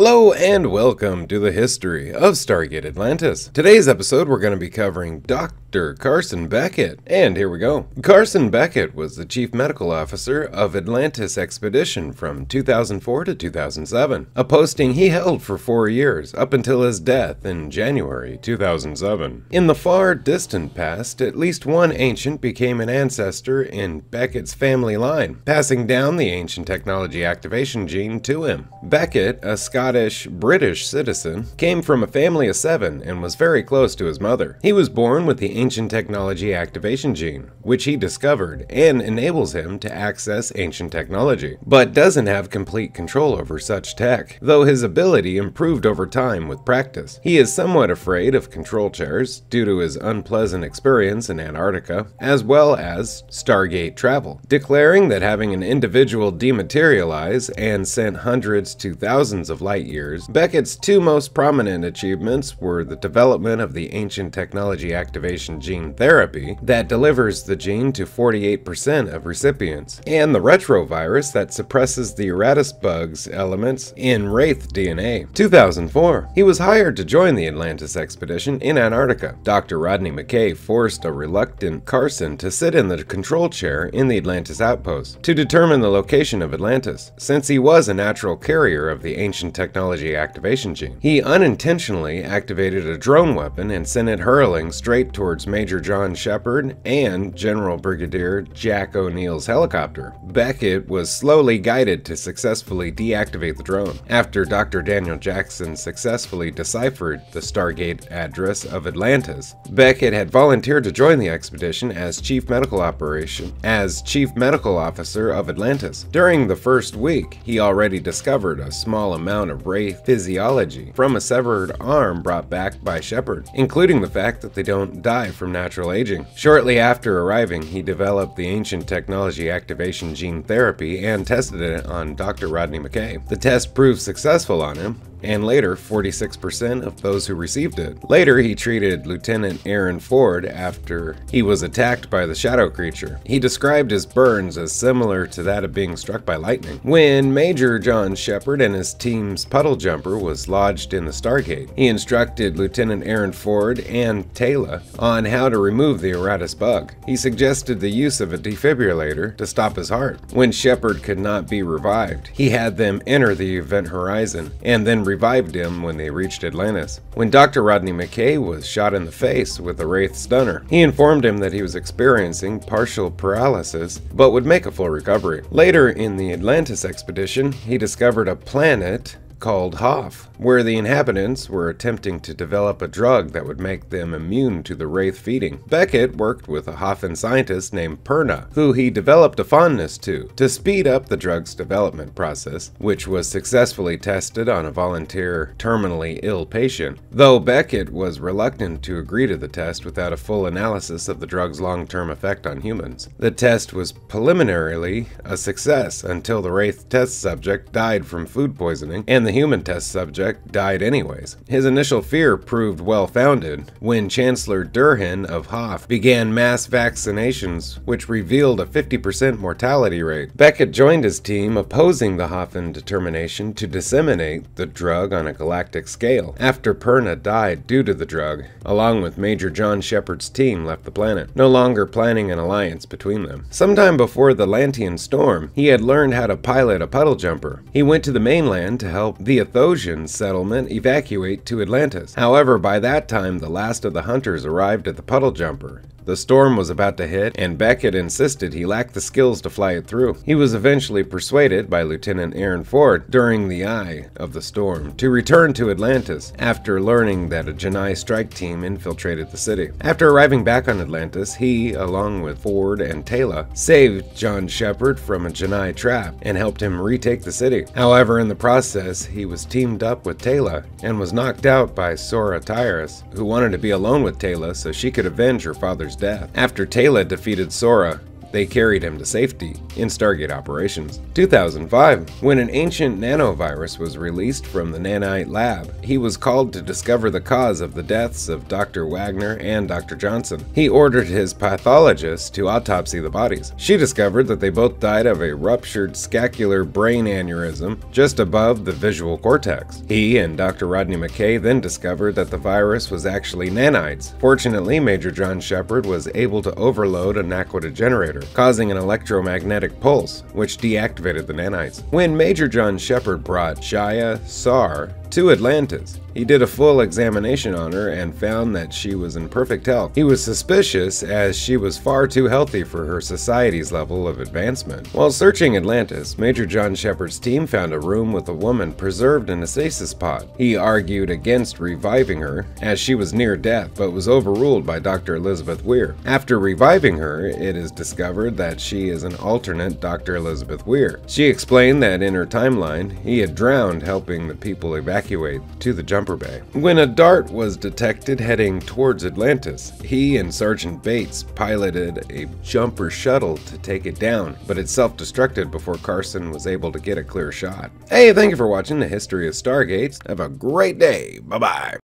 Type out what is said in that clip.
Hello and welcome to the history of Stargate Atlantis. Today's episode we're going to be covering Dr. Carson Beckett, and here we go. Carson Beckett was the Chief Medical Officer of Atlantis Expedition from 2004 to 2007, a posting he held for 4 years, up until his death in January 2007. In the far distant past, at least one ancient became an ancestor in Beckett's family line, passing down the ancient technology activation gene to him. Beckett, a Scottish-British citizen, came from a family of 7 and was very close to his mother. He was born with the ancient technology activation gene, which he discovered and enables him to access ancient technology, but doesn't have complete control over such tech, though his ability improved over time with practice. He is somewhat afraid of control chairs due to his unpleasant experience in Antarctica, as well as Stargate travel, declaring that having an individual dematerialize and sent hundreds to thousands of light years, Beckett's 2 most prominent achievements were the development of the ancient technology activation gene therapy that delivers the gene to 48% of recipients, and the retrovirus that suppresses the Atlantis bug's elements in Wraith DNA. 2004, he was hired to join the Atlantis expedition in Antarctica. Dr. Rodney McKay forced a reluctant Carson to sit in the control chair in the Atlantis outpost to determine the location of Atlantis, since he was a natural carrier of the ancient technology activation gene. He unintentionally activated a drone weapon and sent it hurling straight towards Major John Shepard and General Brigadier Jack O'Neill's helicopter. Beckett was slowly guided to successfully deactivate the drone. After Dr. Daniel Jackson successfully deciphered the Stargate address of Atlantis, Beckett had volunteered to join the expedition as Chief Medical Officer of Atlantis. During the first week, he already discovered a small amount of Wraith physiology from a severed arm brought back by Shepard, including the fact that they don't die from natural aging. Shortly after arriving, he developed the ancient technology activation gene therapy and tested it on Dr. Rodney McKay. The test proved successful on him, and later 46% of those who received it. Later, he treated Lieutenant Aaron Ford after he was attacked by the shadow creature. He described his burns as similar to that of being struck by lightning. When Major John Shepard and his team's puddle jumper was lodged in the Stargate, he instructed Lieutenant Aaron Ford and Taylor on how to remove the Atlantis bug. He suggested the use of a defibrillator to stop his heart. When Shepard could not be revived, he had them enter the event horizon and then revived him when they reached Atlantis. When Dr. Rodney McKay was shot in the face with a Wraith stunner, he informed him that he was experiencing partial paralysis but would make a full recovery. Later in the Atlantis expedition, he discovered a planet called Hoth, where the inhabitants were attempting to develop a drug that would make them immune to the Wraith feeding. Beckett worked with a Hothan scientist named Perna, who he developed a fondness to speed up the drug's development process, which was successfully tested on a volunteer terminally ill patient, though Beckett was reluctant to agree to the test without a full analysis of the drug's long-term effect on humans. The test was preliminarily a success until the Wraith test subject died from food poisoning, and the human test subject died anyways. His initial fear proved well-founded when Chancellor Durhan of Hoth began mass vaccinations, which revealed a 50% mortality rate. Beckett joined his team opposing the Hothan determination to disseminate the drug on a galactic scale. After Perna died due to the drug, along with Major John Shepard's team left the planet, no longer planning an alliance between them. Sometime before the Lantean storm, he had learned how to pilot a puddle jumper. He went to the mainland to help the Athosian settlement evacuate to Atlantis. However, by that time, the last of the hunters arrived at the puddle jumper. The storm was about to hit, and Beckett insisted he lacked the skills to fly it through. He was eventually persuaded by Lieutenant Aaron Ford during the eye of the storm to return to Atlantis after learning that a Janai strike team infiltrated the city. After arriving back on Atlantis, he, along with Ford and Taylor, saved John Shepard from a Janai trap and helped him retake the city. However, in the process, he was teamed up with Taylor and was knocked out by Sora Tyrus, who wanted to be alone with Taylor so she could avenge her father's death. After Taylor defeated Sora, They carried him to safety in Stargate operations. 2005, when an ancient nanovirus was released from the nanite lab, he was called to discover the cause of the deaths of Dr. Wagner and Dr. Johnson. He ordered his pathologist to autopsy the bodies. She discovered that they both died of a ruptured scapular brain aneurysm just above the visual cortex. He and Dr. Rodney McKay then discovered that the virus was actually nanites. Fortunately, Major John Shepard was able to overload a Naquita generator, causing an electromagnetic pulse, which deactivated the nanites. When Major John Shepard brought Shia Sar to Atlantis, he did a full examination on her and found that she was in perfect health. He was suspicious as she was far too healthy for her society's level of advancement. While searching Atlantis, Major John Shepard's team found a room with a woman preserved in a stasis pod. He argued against reviving her as she was near death, but was overruled by Dr. Elizabeth Weir. After reviving her, it is discovered that she is an alternate Dr. Elizabeth Weir. She explained that in her timeline, he had drowned helping the people evacuate to the jumper bay. When a dart was detected heading towards Atlantis, he and Sergeant Bates piloted a jumper shuttle to take it down, but it self-destructed before Carson was able to get a clear shot. Hey, thank you for watching the History of Stargates. Have a great day. Bye-bye.